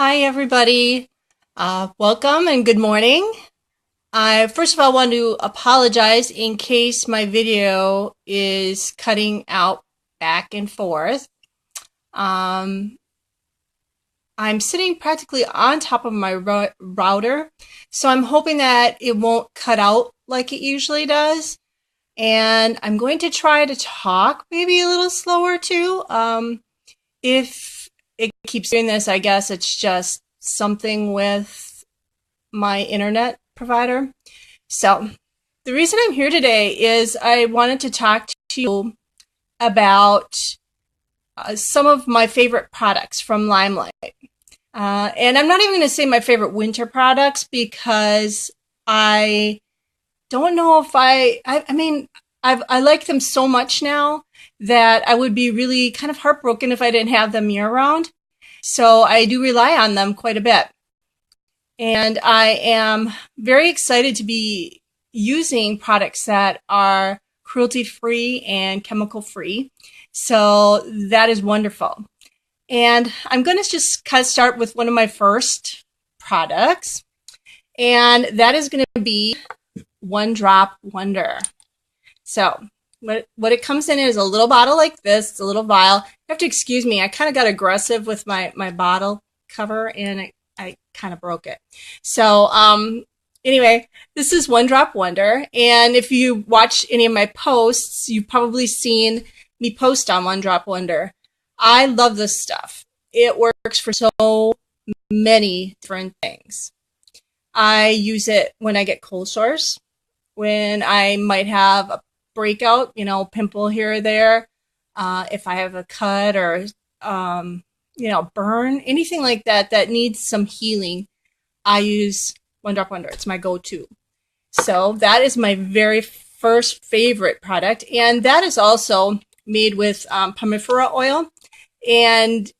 Hi, everybody. Welcome and good morning. I first of all want to apologize in case my video is cutting out back and forth. I'm sitting practically on top of my router, so I'm hoping that it won't cut out like it usually does. And I'm going to try to talk maybe a little slower too. If it keeps doing this, I guess it's just something with my internet provider. So the reason I'm here today is I wanted to talk to you about some of my favorite products from LimeLight. And I'm not even going to say my favorite winter products because I don't know if I like them so much now that I would be really kind of heartbroken if I didn't have them year round. So I do rely on them quite a bit. And I am very excited to be using products that are cruelty-free and chemical-free. So that is wonderful. And I'm going to just kind of start with one of my first products. And that is going to be One Drop Wonder. So what it comes in is a little bottle like this. It's a little vial. You have to excuse me. I kind of got aggressive with my bottle cover and I kind of broke it. So anyway, this is One Drop Wonder. And if you watch any of my posts, you've probably seen me post on One Drop Wonder. I love this stuff. It works for so many different things. I use it when I get cold sores, when I might have a breakout, pimple here or there, if I have a cut or, burn, anything like that that needs some healing, I use One Drop Wonder. It's my go-to. So that is my very first favorite product. And that is also made with pomifera oil. And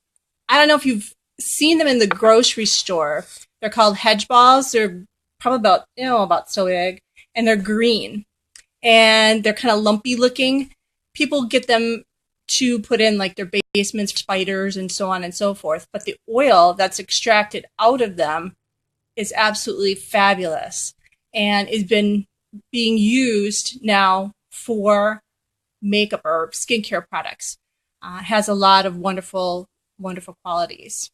I don't know if you've seen them in the grocery store. They're called hedge balls. They're probably about so big. And they're green. And they're kind of lumpy looking. People get them to put in like their basements for spiders and so on and so forth. But the oil that's extracted out of them is absolutely fabulous and has been being used now for makeup or skincare products. Has a lot of wonderful, wonderful qualities.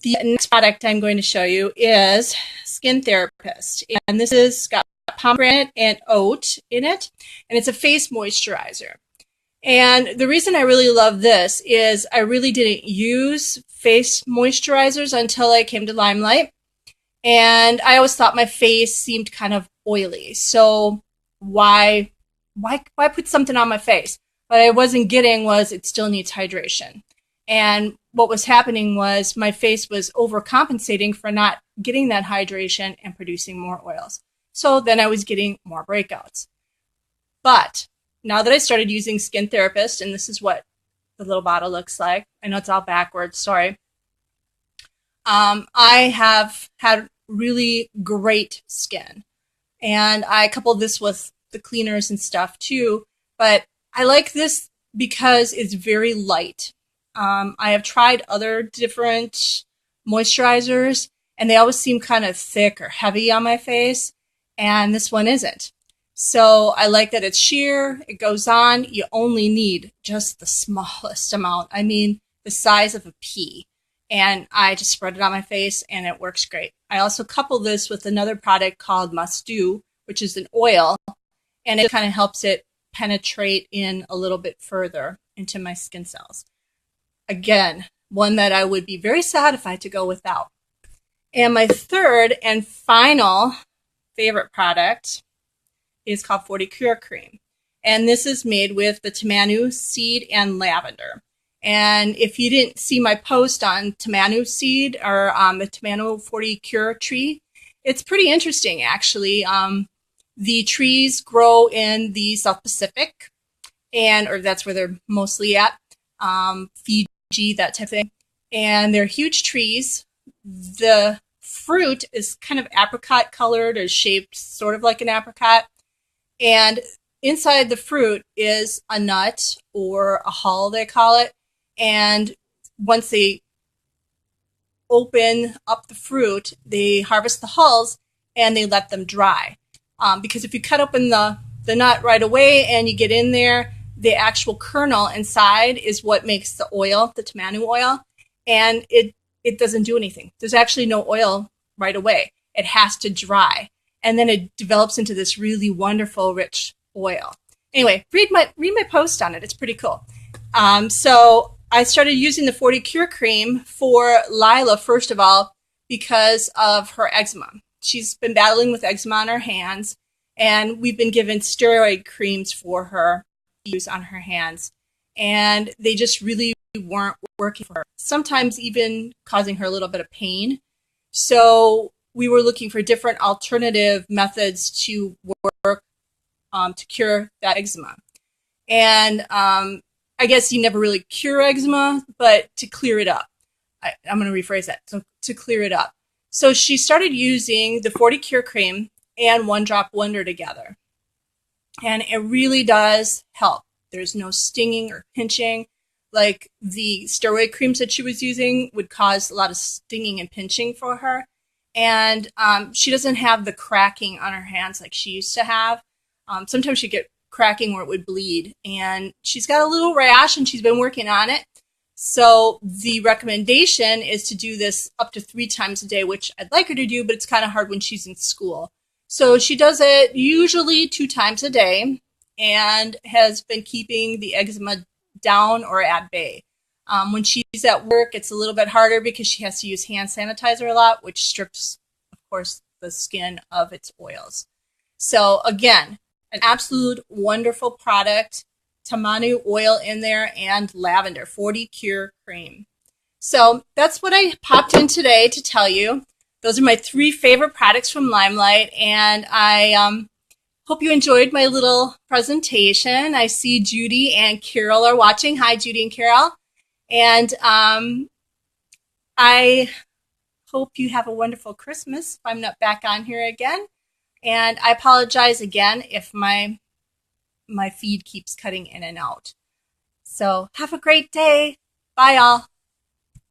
The next product I'm going to show you is Skin Therapist. And this has got pomegranate and oat in it. And it's a face moisturizer. And the reason I really love this is I really didn't use face moisturizers until I came to LimeLight. And I always thought my face seemed kind of oily. So why put something on my face? What I wasn't getting was it still needs hydration. And what was happening was my face was overcompensating for not getting that hydration and producing more oils. So then I was getting more breakouts. But now that I started using Skin Therapist, and this is what the little bottle looks like. I know it's all backwards, sorry. I have had really great skin. And I coupled this with the cleaners and stuff too. But I like this because it's very light. I have tried other different moisturizers, and they always seem kind of thick or heavy on my face, and this one isn't. So I like that it's sheer, it goes on, you only need just the smallest amount. I mean, the size of a pea. And I just spread it on my face, and it works great. I also couple this with another product called Must Do, which is an oil, and it kind of helps it penetrate in a little bit further into my skin cells. Again, one that I would be very sad if I had to go without. And my third and final favorite product is called 40 Cure Cream. And this is made with the tamanu seed and lavender. And if you didn't see my post on tamanu seed or the tamanu 40 Cure tree, it's pretty interesting actually. The trees grow in the South Pacific, or that's where they're mostly at. Fiji, that type of thing. And they're huge trees. The fruit is kind of apricot colored or shaped sort of like an apricot. And inside the fruit is a nut or a hull, they call it. And once they open up the fruit, they harvest the hulls and they let them dry. Because if you cut open the nut right away and you get in there, the actual kernel inside is what makes the oil, the tamanu oil, and it doesn't do anything. There's actually no oil right away. It has to dry, and then it develops into this really wonderful, rich oil. Anyway, read my post on it. It's pretty cool. So I started using the 40 Cure Cream for Lila, first of all, because of her eczema. She's been battling with eczema on her hands, and we've been given steroid creams for her to use on her hands, and they just really weren't working for her, sometimes even causing her a little bit of pain. So we were looking for different alternative methods to work to cure that eczema. And I guess you never really cure eczema, but to clear it up. I'm going to rephrase that. So to clear it up. So she started using the 40 Cure Cream and 1-Drop Wonder together. And it really does help. There's no stinging or pinching. Like the steroid creams that she was using would cause a lot of stinging and pinching for her. And she doesn't have the cracking on her hands like she used to have. Sometimes she'd get cracking where it would bleed. And she's got a little rash and she's been working on it. So the recommendation is to do this up to 3 times a day, which I'd like her to do, but it's kind of hard when she's in school. So she does it usually 2 times a day and has been keeping the eczema down or at bay. When she's at work, it's a little bit harder because she has to use hand sanitizer a lot, which strips, of course, the skin of its oils. So again, an absolute wonderful product. Tamanu oil in there and lavender, 40 Cure Cream. So that's what I popped in today to tell you. Those are my 3 favorite products from LimeLight, and I hope you enjoyed my little presentation. I see Judy and Carol are watching. Hi, Judy and Carol. And I hope you have a wonderful Christmas if I'm not back on here again. And I apologize again if my feed keeps cutting in and out. So have a great day. Bye, all.